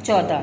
14।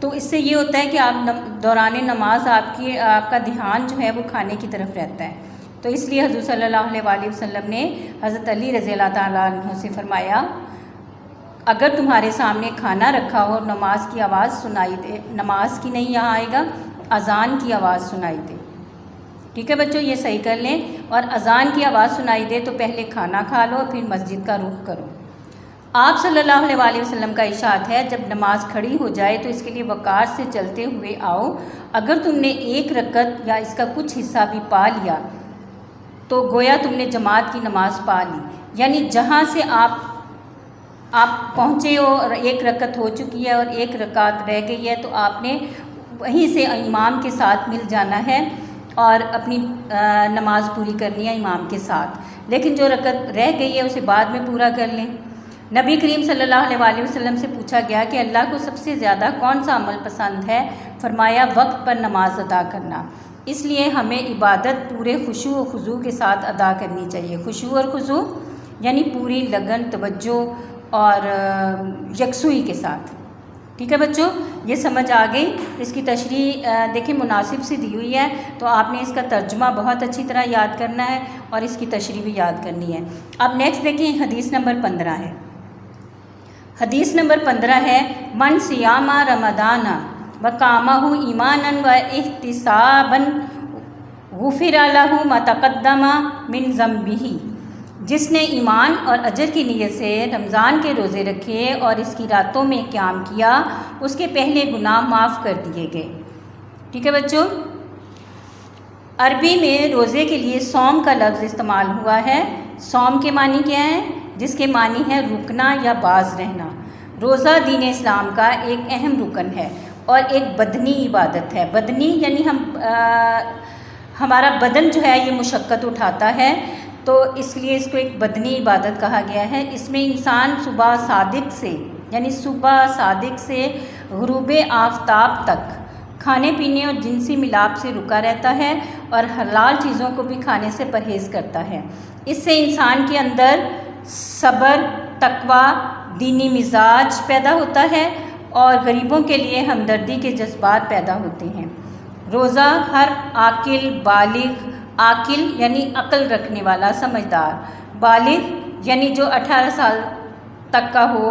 تو اس سے یہ ہوتا ہے کہ آپ دوران نماز آپ کا دھیان جو ہے وہ کھانے کی طرف رہتا ہے. تو اس لیے حضور صلی اللہ علیہ وآلہ وسلم نے حضرت علی رضی اللہ تعالیٰ عنہ سے فرمایا اگر تمہارے سامنے کھانا رکھا ہو اور نماز کی آواز سنائی دے، نماز کی نہیں یہاں آئے گا، اذان کی آواز سنائی دے. ٹھیک ہے بچوں، یہ صحیح کر لیں. اور اذان کی آواز سنائی دے تو پہلے کھانا کھا لو پھر مسجد کا رخ کرو. آپ صلی اللہ علیہ وآلہ وسلم کا ارشاد ہے جب نماز کھڑی ہو جائے تو اس کے لیے وقار سے چلتے ہوئے آؤ. اگر تم نے ایک رکعت یا اس کا کچھ حصہ بھی پا لیا تو گویا تم نے جماعت کی نماز پا لی. یعنی جہاں سے آپ پہنچے ہو اور ایک رکعت ہو چکی ہے اور ایک رکعت رہ گئی ہے تو آپ نے وہیں سے امام کے ساتھ مل جانا ہے اور اپنی نماز پوری کرنی ہے امام کے ساتھ. لیکن جو رکعت رہ گئی ہے اسے بعد میں پورا کر لیں. نبی کریم صلی اللہ علیہ وآلہ وسلم سے پوچھا گیا کہ اللہ کو سب سے زیادہ کون سا عمل پسند ہے؟ فرمایا وقت پر نماز ادا کرنا. اس لیے ہمیں عبادت پورے خشوع و خضوع کے ساتھ ادا کرنی چاہیے. خشوع اور خضوع یعنی پوری لگن، توجہ اور یکسوئی کے ساتھ. ٹھیک ہے بچوں، یہ سمجھ آ گئی. اس کی تشریح دیکھیں مناسب سی دی ہوئی ہے تو آپ نے اس کا ترجمہ بہت اچھی طرح یاد کرنا ہے اور اس کی تشریح بھی یاد کرنی ہے. اب نیکسٹ دیکھیں، حدیث نمبر 15 ہے. حدیث نمبر 15 ہے من صیام رمضان وقامہ ایمانا و احتسابا غفر لہ ما تقدم من ذنبہ. جس نے ایمان اور اجر کی نیت سے رمضان کے روزے رکھے اور اس کی راتوں میں قیام کیا اس کے پہلے گناہ معاف کر دیے گئے. ٹھیک ہے بچوں، عربی میں روزے کے لیے صوم کا لفظ استعمال ہوا ہے. صوم کے معنی کیا ہے؟ جس کے معنی ہے رکنا یا باز رہنا. روزہ دین اسلام کا ایک اہم رکن ہے اور ایک بدنی عبادت ہے. بدنی یعنی ہمارا بدن جو ہے یہ مشقت اٹھاتا ہے تو اس لیے اس کو ایک بدنی عبادت کہا گیا ہے. اس میں انسان صبح صادق سے غروب آفتاب تک کھانے پینے اور جنسی ملاپ سے رکا رہتا ہے اور حلال چیزوں کو بھی کھانے سے پرہیز کرتا ہے. اس سے انسان کے اندر صبر، تقوی، دینی مزاج پیدا ہوتا ہے اور غریبوں کے لیے ہمدردی کے جذبات پیدا ہوتے ہیں. روزہ ہر عاقل، بالغ، عاقل یعنی عقل رکھنے والا، سمجھدار، بالغ یعنی جو 18 سال تک کا ہو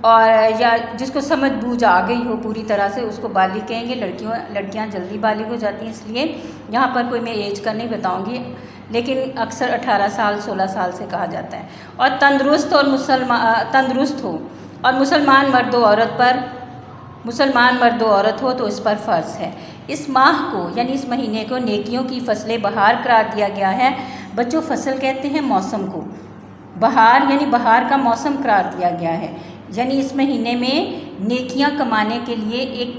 اور یا جس کو سمجھ بوجھ آ گئی ہو پوری طرح سے اس کو بالغ کہیں گے. لڑکیاں جلدی بالغ ہو جاتی ہیں، اس لیے یہاں پر کوئی میں ایج کا نہیں بتاؤں گی، لیکن اکثر 18 سال 16 سال سے کہا جاتا ہے. اور تندرست ہو اور مسلمان مرد و عورت ہو تو اس پر فرض ہے. اس ماہ کو یعنی اس مہینے کو نیکیوں کی فصل بہار قرار دیا گیا ہے. بچوں فصل کہتے ہیں موسم کو، بہار یعنی بہار کا موسم قرار دیا گیا ہے. یعنی اس مہینے میں نیکیاں کمانے کے لیے ایک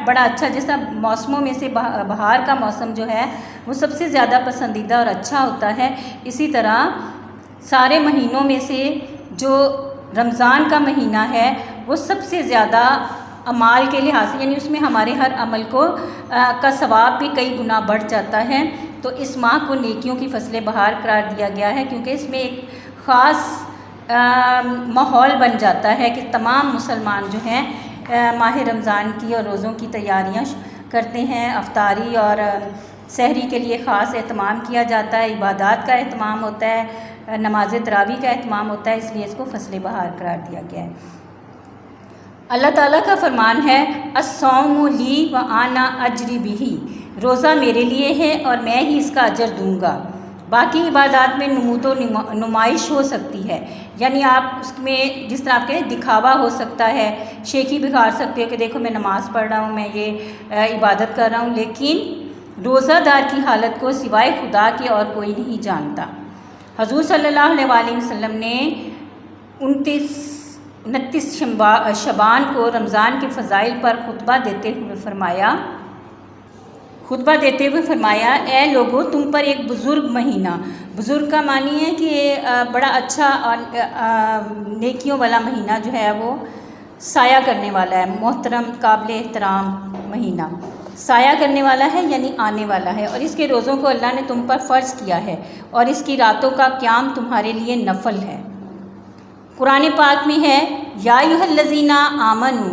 بڑا اچھا، جیسا موسموں میں سے بہار کا موسم جو ہے وہ سب سے زیادہ پسندیدہ اور اچھا ہوتا ہے. اسی طرح سارے مہینوں میں سے جو رمضان کا مہینہ ہے وہ سب سے زیادہ اعمال کے لحاظ سے یعنی اس میں ہمارے ہر عمل کا ثواب بھی کئی گنا بڑھ جاتا ہے. تو اس ماہ کو نیکیوں کی فصل بہار قرار دیا گیا ہے کیونکہ اس میں ایک خاص ماحول بن جاتا ہے کہ تمام مسلمان جو ہیں ماہ رمضان کی اور روزوں کی تیاریاں کرتے ہیں. افطاری اور سحری کے لیے خاص اہتمام کیا جاتا ہے، عبادات کا اہتمام ہوتا ہے، نماز تراویح کا اہتمام ہوتا ہے، اس لیے اس کو فصل بہار قرار دیا گیا ہے. اللہ تعالیٰ کا فرمان ہے الصوم لی وانا اجری بہ، روزہ میرے لیے ہے اور میں ہی اس کا اجر دوں گا. باقی عبادات میں نمود و نمائش ہو سکتی ہے، یعنی آپ اس میں جس طرح آپ کے دکھاوا ہو سکتا ہے، شیخی بکھار سکتے ہو کہ دیکھو میں نماز پڑھ رہا ہوں، میں یہ عبادت کر رہا ہوں، لیکن روزہ دار کی حالت کو سوائے خدا کے اور کوئی نہیں جانتا. حضور صلی اللہ علیہ وآلہ وسلم نے 29 شعبان کو رمضان کے فضائل پر خطبہ دیتے ہوئے فرمایا اے لوگو تم پر ایک بزرگ مہینہ، بزرگ کا معنی ہے کہ بڑا اچھا اور نیکیوں والا مہینہ جو ہے وہ سایہ کرنے والا ہے، محترم قابل احترام مہینہ سایہ کرنے والا ہے یعنی آنے والا ہے. اور اس کے روزوں کو اللہ نے تم پر فرض کیا ہے اور اس کی راتوں کا قیام تمہارے لیے نفل ہے. قرآن پاک میں ہے یا ایھا الذین آمنوا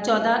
14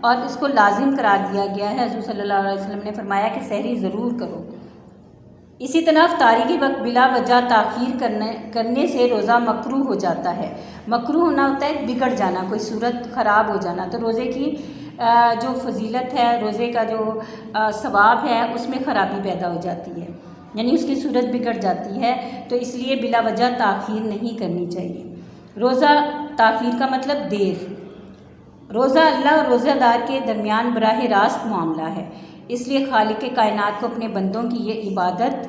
اور اس کو لازم قرار دیا گیا ہے۔ حضور صلی اللہ علیہ وسلم نے فرمایا کہ سحری ضرور کرو۔ اسی طرح افطاری کے وقت بلا وجہ تاخیر کرنے سے روزہ مکروہ ہو جاتا ہے۔ مکروہ ہونا ہوتا ہے بگڑ جانا، کوئی صورت خراب ہو جانا، تو روزے کی جو فضیلت ہے، روزے کا جو ثواب ہے، اس میں خرابی پیدا ہو جاتی ہے، یعنی اس کی صورت بگڑ جاتی ہے، تو اس لیے بلا وجہ تاخیر نہیں کرنی چاہیے۔ روزہ تاخیر کا مطلب دیر۔ روزہ اللہ اور روزہ دار کے درمیان براہ راست معاملہ ہے، اس لیے خالق کائنات کو اپنے بندوں کی یہ عبادت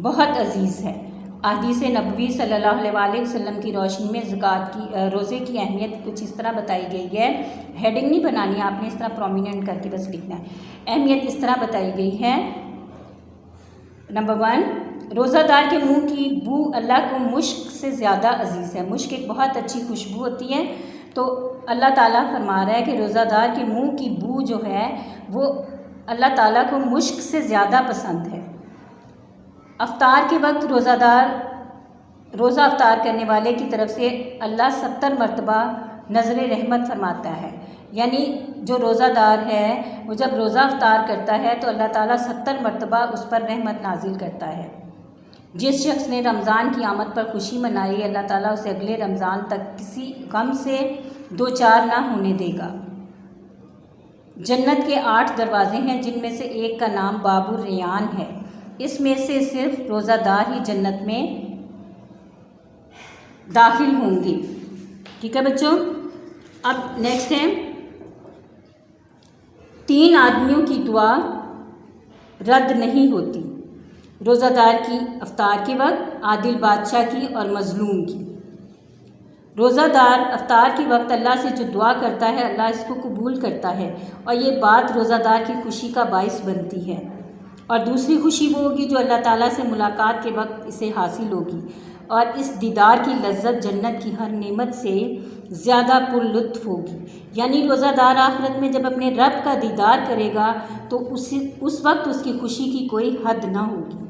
بہت عزیز ہے۔ احادیث نبوی صلی اللہ علیہ وسلم کی روشنی میں زکوٰۃ کی روزے کی اہمیت کچھ اس طرح بتائی گئی ہے۔ ہیڈنگ نہیں بنانی، آپ نے اس طرح پرومیننٹ کر کے بس لکھنا ہے۔ اہمیت اس طرح بتائی گئی ہے۔ نمبر 1، روزہ دار کے منہ کی بو اللہ کو مشک سے زیادہ عزیز ہے۔ مشک ایک بہت اچھی خوشبو ہوتی ہے، تو اللہ تعالیٰ فرما رہا ہے کہ روزہ دار کے منہ کی بو جو ہے وہ اللہ تعالیٰ کو مشک سے زیادہ پسند ہے۔ افطار کے وقت روزہ افطار کرنے والے کی طرف سے اللہ 70 مرتبہ نظر رحمت فرماتا ہے، یعنی جو روزہ دار ہے وہ جب روزہ افطار کرتا ہے تو اللہ تعالیٰ 70 مرتبہ اس پر رحمت نازل کرتا ہے۔ جس شخص نے رمضان کی آمد پر خوشی منائی، اللہ تعالیٰ اسے اگلے رمضان تک کسی غم سے دوچار نہ ہونے دے گا۔ جنت کے 8 دروازے ہیں، جن میں سے ایک کا نام باب الریان ہے۔ اس میں سے صرف روزہ دار ہی جنت میں داخل ہوں گے۔ ٹھیک ہے بچوں، اب نیکسٹ ہے 3 آدمیوں کی دعا رد نہیں ہوتی، روزہ دار کی افطار کے وقت، عادل بادشاہ کی اور مظلوم کی۔ روزہ دار افطار کے وقت اللہ سے جو دعا کرتا ہے اللہ اس کو قبول کرتا ہے، اور یہ بات روزہ دار کی خوشی کا باعث بنتی ہے۔ اور دوسری خوشی وہ ہوگی جو اللہ تعالیٰ سے ملاقات کے وقت اسے حاصل ہوگی، اور اس دیدار کی لذت جنت کی ہر نعمت سے زیادہ پر لطف ہوگی۔ یعنی روزہ دار آخرت میں جب اپنے رب کا دیدار کرے گا تو اس وقت اس کی خوشی کی کوئی حد نہ ہوگی۔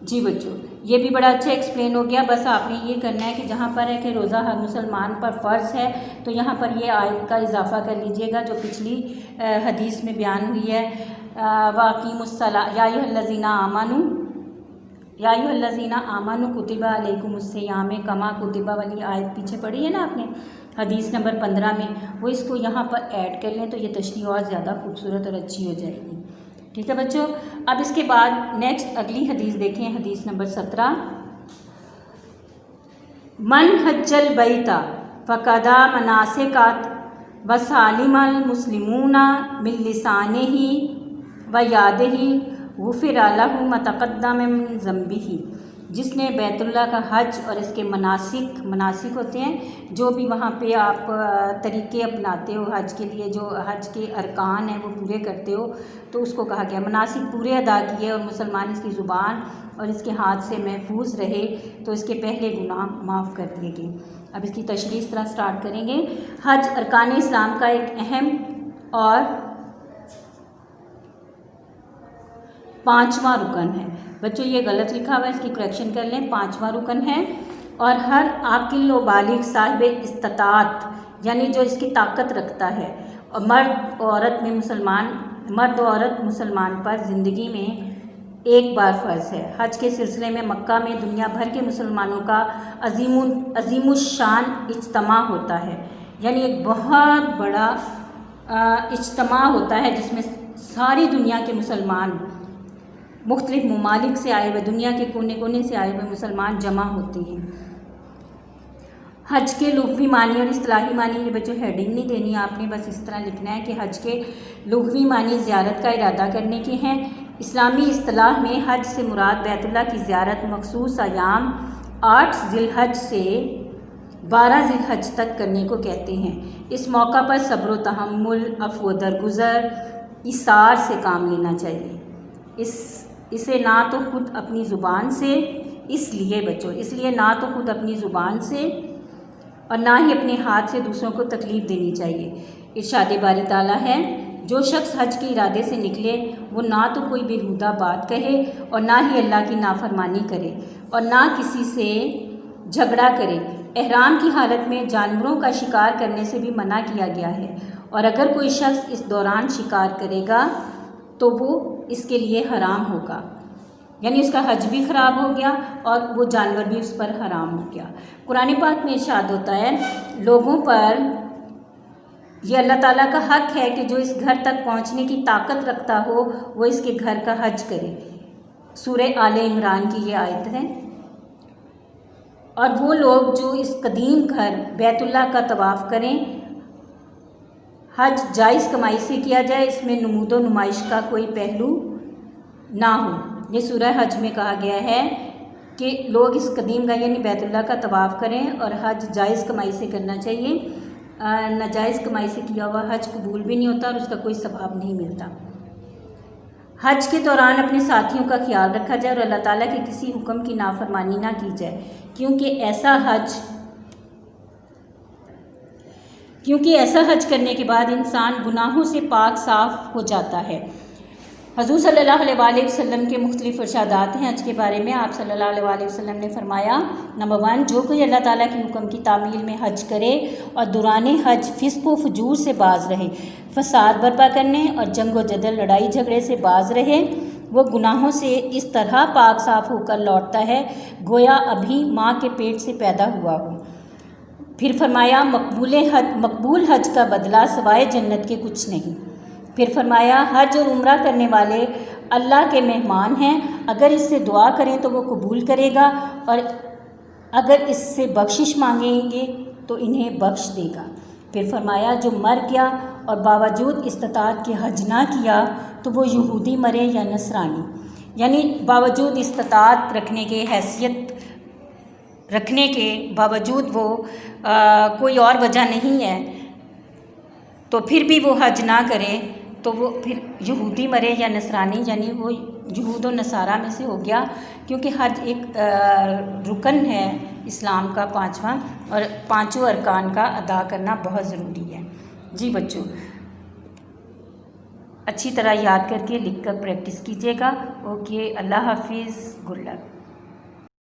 جی بچوں، یہ بھی بڑا اچھا ایکسپلین ہو گیا۔ بس آپ نے یہ کرنا ہے کہ جہاں پر ہے کہ روزہ ہر مسلمان پر فرض ہے، تو یہاں پر یہ آیت کا اضافہ کر لیجئے گا جو پچھلی حدیث میں بیان ہوئی ہے، وَأَقِیمُوا الصَّلَاةَ یا ایھا الذین آمنوا کتب علیکم الصیام کما کتب، والی آیت پیچھے پڑھی ہے نا آپ نے حدیث نمبر 15 میں، وہ اس کو یہاں پر ایڈ کر لیں تو یہ تشریح اور زیادہ خوبصورت اور اچھی ہو جائے گی۔ ٹھیک ہے بچوں، اب اس کے بعد نیکسٹ اگلی حدیث دیکھیں، حدیث نمبر 17، من حج البیت فقد مناسکۃ وسالم المسلمون من لسانہ ویدہ غفر لہ ما تقدم من ذنبہ۔ جس نے بیت اللہ کا حج اور اس کے مناسک ہوتے ہیں، جو بھی وہاں پہ آپ طریقے اپناتے ہو حج کے لیے، جو حج کے ارکان ہیں وہ پورے کرتے ہو، تو اس کو کہا گیا مناسک پورے ادا کیے اور مسلمان اس کی زبان اور اس کے ہاتھ سے محفوظ رہے تو اس کے پہلے گناہ معاف کر دیے گئے۔ اب اس کی تشریح اس طرح سٹارٹ کریں گے۔ حج ارکان اسلام کا ایک اہم اور 5واں رکن ہے۔ بچوں یہ غلط لکھا ہوا ہے، اس کی کریکشن کر لیں، 5واں رکن ہے، اور ہر عاقل و بالغ صاحب استطاعت یعنی جو اس کی طاقت رکھتا ہے، اور مرد و عورت مسلمان پر زندگی میں ایک بار فرض ہے۔ حج کے سلسلے میں مکہ میں دنیا بھر کے مسلمانوں کا عظیم الشان اجتماع ہوتا ہے، یعنی ایک بہت بڑا اجتماع ہوتا ہے جس میں ساری دنیا کے مسلمان، مختلف ممالک سے آئے ہوئے، دنیا کے کونے کونے سے آئے ہوئے مسلمان جمع ہوتے ہیں۔ حج کے لغوی معنی اور اصطلاحی معنی، یہ بچوں ہیڈنگ نہیں دینی آپ نے، بس اس طرح لکھنا ہے کہ حج کے لغوی معنی زیارت کا ارادہ کرنے کے ہیں۔ اسلامی اصطلاح میں حج سے مراد بیت اللہ کی زیارت مخصوص ایام 8 ذی الحج سے 12 ذی الحج تک کرنے کو کہتے ہیں۔ اس موقع پر صبر و تحمل، عفو و درگزر، ایثار سے کام لینا چاہیے۔ اسے نہ تو خود اپنی زبان سے، اس لیے نہ تو خود اپنی زبان سے اور نہ ہی اپنے ہاتھ سے دوسروں کو تکلیف دینی چاہیے۔ ارشاد باری تعالیٰ ہے، جو شخص حج کے ارادے سے نکلے وہ نہ تو کوئی بیہودہ بات کہے اور نہ ہی اللہ کی نافرمانی کرے اور نہ کسی سے جھگڑا کرے۔ احرام کی حالت میں جانوروں کا شکار کرنے سے بھی منع کیا گیا ہے، اور اگر کوئی شخص اس دوران شکار کرے گا تو وہ اس کے لیے حرام ہوگا، یعنی اس کا حج بھی خراب ہو گیا اور وہ جانور بھی اس پر حرام ہو گیا۔ قرآن پاک میں ارشاد ہوتا ہے لوگوں پر یہ اللہ تعالیٰ کا حق ہے کہ جو اس گھر تک پہنچنے کی طاقت رکھتا ہو وہ اس کے گھر کا حج کرے۔ سورہ آل عمران کی یہ آیت ہے۔ اور وہ لوگ جو اس قدیم گھر بیت اللہ کا طواف کریں، حج جائز کمائی سے کیا جائے، اس میں نمود و نمائش کا کوئی پہلو نہ ہو۔ یہ سورہ حج میں کہا گیا ہے کہ لوگ اس قدیم گھر یعنی بیت اللہ کا طواف کریں اور حج جائز کمائی سے کرنا چاہیے۔ ناجائز کمائی سے کیا ہوا حج قبول بھی نہیں ہوتا اور اس کا کوئی ثواب نہیں ملتا۔ حج کے دوران اپنے ساتھیوں کا خیال رکھا جائے اور اللہ تعالیٰ کے کسی حکم کی نافرمانی نہ کی جائے، کیونکہ ایسا حج کرنے کے بعد انسان گناہوں سے پاک صاف ہو جاتا ہے۔ حضور صلی اللہ علیہ وآلہ وسلم کے مختلف ارشادات ہیں حج کے بارے میں۔ آپ صلی اللہ علیہ وآلہ وسلم نے فرمایا، نمبر 1، جو کوئی اللہ تعالیٰ کے حکم کی تعمیل میں حج کرے اور دوران حج فسق و فجور سے باز رہے، فساد برپا کرنے اور جنگ و جدل لڑائی جھگڑے سے باز رہے، وہ گناہوں سے اس طرح پاک صاف ہو کر لوٹتا ہے گویا ابھی ماں کے پیٹ سے پیدا ہوا ہو۔ پھر فرمایا مقبول حج کا بدلہ سوائے جنت کے کچھ نہیں۔ پھر فرمایا حج اور عمرہ کرنے والے اللہ کے مہمان ہیں، اگر اس سے دعا کریں تو وہ قبول کرے گا اور اگر اس سے بخشش مانگیں گے تو انہیں بخش دے گا۔ پھر فرمایا جو مر گیا اور باوجود استطاعت کے حج نہ کیا تو وہ یہودی مرے یا نصرانی، یعنی باوجود استطاعت رکھنے کے حیثیت رکھنے کے باوجود وہ کوئی اور وجہ نہیں ہے تو پھر بھی وہ حج نہ کرے تو وہ پھر یہودی مرے یا نصرانی، یعنی وہ یہود و نصارہ میں سے ہو گیا، کیونکہ حج ایک رکن ہے اسلام کا 5واں، اور 5 ارکان کا ادا کرنا بہت ضروری ہے۔ جی بچوں، اچھی طرح یاد کر کے لکھ کر پریکٹس کیجیے گا۔ اوکے، اللہ حافظ، گڈ لک۔